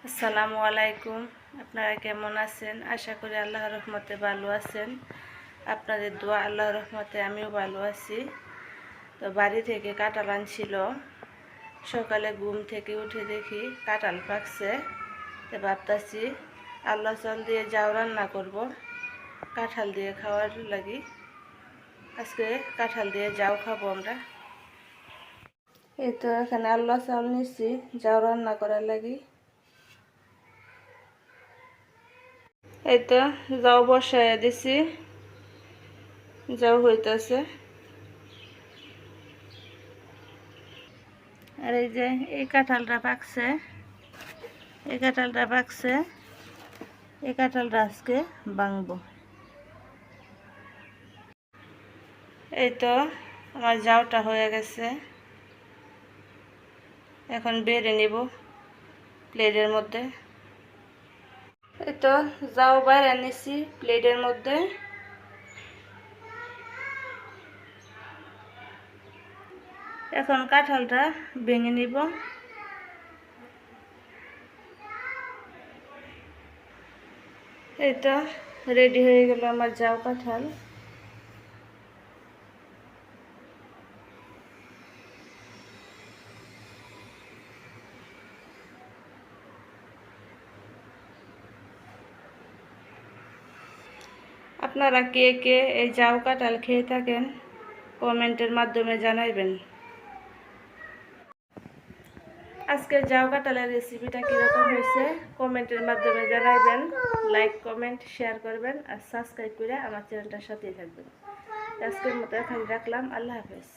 আসসালামু আলাইকুম। আপনারা কেমন আছেন? আশা করি আল্লাহর রহমতে ভালো আছেন। আপনাদের দোয়া আল্লাহর রহমতে আমিও ভালো আছি। তো বাড়ি থেকে কাঁঠাল আনছিল। সকালে ঘুম থেকে উঠে দেখি কাঁঠাল পাকছে। তো ভাবতেছি আল্লাহ চাল দিয়ে যাও রান্না করব, কাঁঠাল দিয়ে খাওয়ার লাগি। আজকে কাঁঠাল দিয়ে যাও খাবো আমরা। এই তো এখানে আল্লাহ চাল নিচ্ছি যাও রান্না করার লাগি। এই তো যাও বসায় দিছি, যাও হইতেছে। আর এই যে এই কাঁঠালটা পাকছে, এই কাঁঠালটা পাকছে, এই কাঁঠালটা আজকে ভাঙবো। এই তো আমার যাওটা হয়ে গেছে, এখন বেড়ে নিব প্লেটের মধ্যে। এই তো যাও বাইরে নিছি প্লেটের মধ্যে। এখন কাঁঠালটা ভেঙে নিব। এই তো রেডি হয়ে গেল আমার যাও কাঁঠাল। আপনারা কে কে এই যাও কাঁঠাল খেয়ে থাকেন কমেন্টের মাধ্যমে জানাইবেন। আজকের যাও কাঁঠালের রেসিপিটা কীরকম হয়েছে কমেন্টের মাধ্যমে জানাইবেন। লাইক কমেন্ট শেয়ার করবেন আর সাবস্ক্রাইব করে আমার চ্যানেলটার সাথেই থাকবেন। আজকের মতো এখানে রাখলাম। আল্লাহ হাফেজ।